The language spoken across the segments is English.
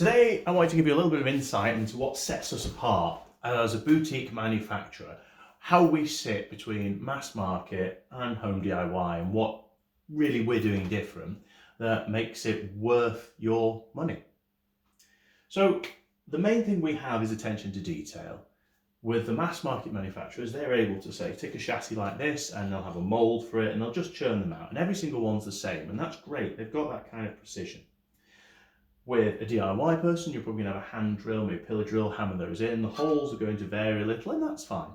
Today, I wanted to give you a little bit of insight into what sets us apart as a boutique manufacturer, how we sit between mass market and home DIY, and what really we're doing different that makes it worth your money. So, the main thing we have is attention to detail. With the mass market manufacturers, they're able to say, take a chassis like this, and they'll have a mould for it, and they'll just churn them out, and every single one's the same, and that's great. They've got that kind of precision. With a DIY person, you're probably going to have a hand drill, maybe a pillar drill, hammer those in. The holes are going to vary a little, and that's fine.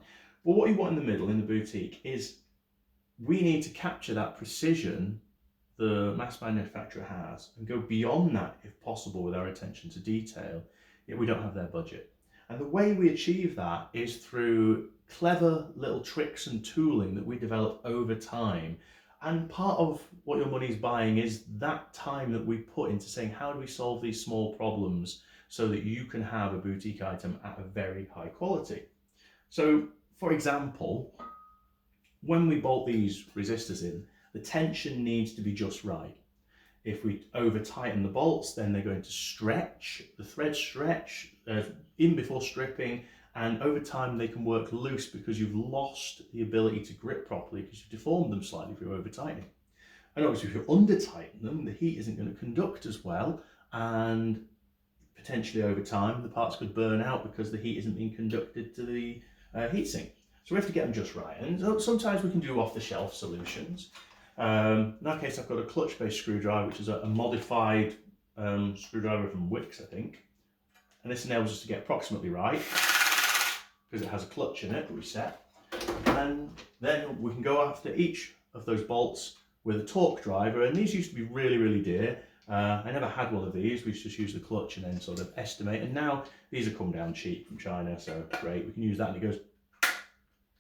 But what you want in the middle, in the boutique, is we need to capture that precision the mass manufacturer has and go beyond that if possible with our attention to detail, yet we don't have their budget. And the way we achieve that is through clever little tricks and tooling that we develop over time. And part of what your money's buying is that time that we put into saying, how do we solve these small problems so that you can have a boutique item at a very high quality? So, for example, when we bolt these resistors in, the tension needs to be just right. If we over tighten the bolts, then they're going to stretch, the threads stretch in before stripping, and over time they can work loose because you've lost the ability to grip properly because you've deformed them slightly if you're over tightening. And obviously if you under tighten them, the heat isn't going to conduct as well, and potentially over time the parts could burn out because the heat isn't being conducted to the heatsink. So we have to get them just right, and sometimes we can do off-the-shelf solutions. In that case, I've got a clutch-based screwdriver, which is a modified screwdriver from Wix, I think. And this enables us to get approximately right, because it has a clutch in it that we set. And then we can go after each of those bolts with a torque driver, and these used to be really, really dear. I never had one of these, we just use the clutch and then sort of estimate. And now these have come down cheap from China, so great, we can use that, and it goes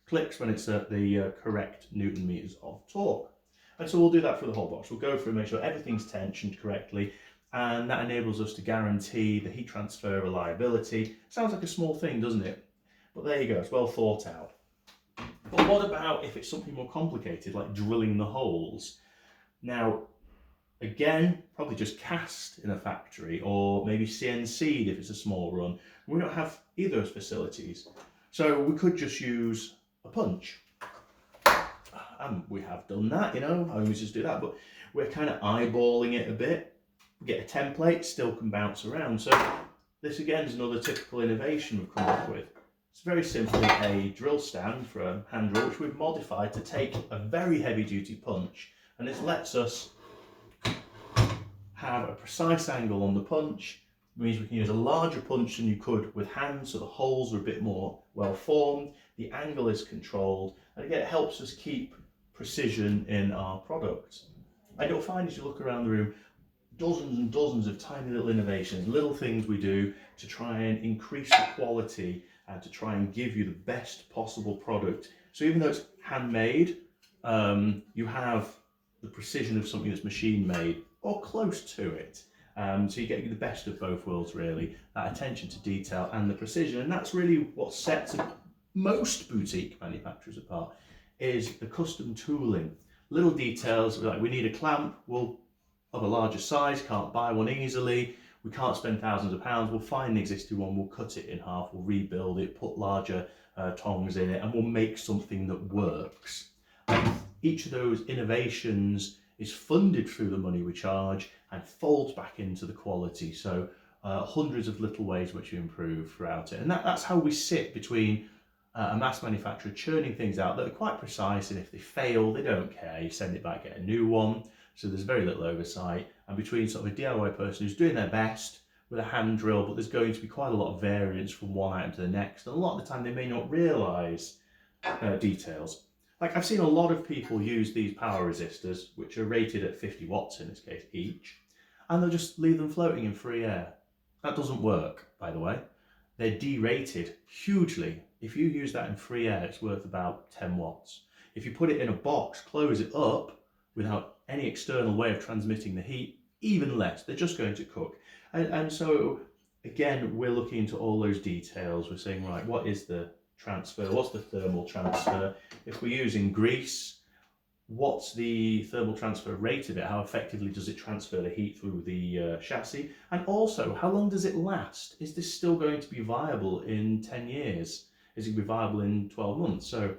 clicks when it's at the correct Newton meters of torque. And so we'll do that for the whole box. We'll go through and make sure everything's tensioned correctly, and that enables us to guarantee the heat transfer reliability. Sounds like a small thing, doesn't it? But there you go, it's well thought out. But what about if it's something more complicated, like drilling the holes? Now, again, probably just cast in a factory, or maybe CNC'd if it's a small run. We don't have either of those facilities. So we could just use a punch. And we have done that, I always just do that, but we're kind of eyeballing it a bit. We get a template, still can bounce around. So this again is another typical innovation we've come up with. It's very simply a drill stand for a hand drill, which we've modified to take a very heavy duty punch, and this lets us have a precise angle on the punch. It means we can use a larger punch than you could with hands, so the holes are a bit more well formed, the angle is controlled, and again it helps us keep precision in our products. And you'll find as you look around the room, dozens and dozens of tiny little innovations, little things we do to try and increase the quality and to try and give you the best possible product. So even though it's handmade, you have the precision of something that's machine made or close to it. So you get the best of both worlds, really, that attention to detail and the precision. And that's really what sets most boutique manufacturers apart, is the custom tooling. Little details, like we need a clamp, we'll of a larger size, can't buy one easily, we can't spend thousands of pounds, we'll find an existing one, we'll cut it in half, we'll rebuild it, put larger tongs in it, and we'll make something that works. And each of those innovations is funded through the money we charge and folds back into the quality. So hundreds of little ways which you improve throughout it. And that's how we sit between a mass manufacturer churning things out that are quite precise, and if they fail, they don't care. You send it back, get a new one. So there's very little oversight. And between sort of a DIY person who's doing their best with a hand drill, but there's going to be quite a lot of variance from one item to the next. And a lot of the time they may not realise details. Like I've seen a lot of people use these power resistors, which are rated at 50 watts in this case each, and they'll just leave them floating in free air. That doesn't work, by the way. They're derated hugely. If you use that in free air, it's worth about 10 watts. If you put it in a box, close it up without any external way of transmitting the heat, even less, they're just going to cook. And so, again, we're looking into all those details. We're saying, right, what is the transfer? What's the thermal transfer? If we're using grease, what's the thermal transfer rate of it? How effectively does it transfer the heat through the chassis? And also, how long does it last? Is this still going to be viable in 10 years? Is it going to be viable in 12 months? So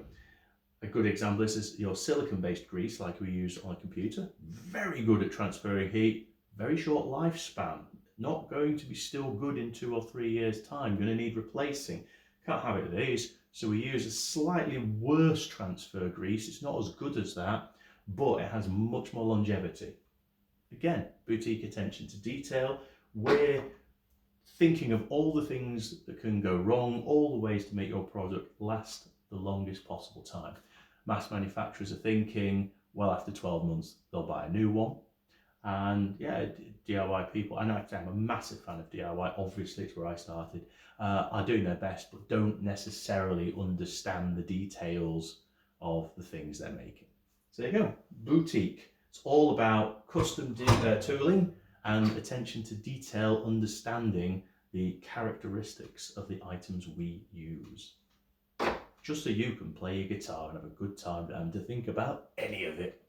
a good example is your silicon-based grease, like we use on a computer. Very good at transferring heat, very short lifespan. Not going to be still good in 2 or 3 years' time. Going to need replacing. Can't have it these. So we use a slightly worse transfer grease. It's not as good as that, but it has much more longevity. Again, boutique attention to detail. We're thinking of all the things that can go wrong, all the ways to make your product last the longest possible time. Mass manufacturers are thinking, well, after 12 months, they'll buy a new one. And yeah, DIY people, and actually I'm a massive fan of DIY, obviously it's where I started, are doing their best, but don't necessarily understand the details of the things they're making. So there you go, boutique. It's all about custom tooling and attention to detail, understanding the characteristics of the items we use. Just so you can play your guitar and have a good time and to think about any of it.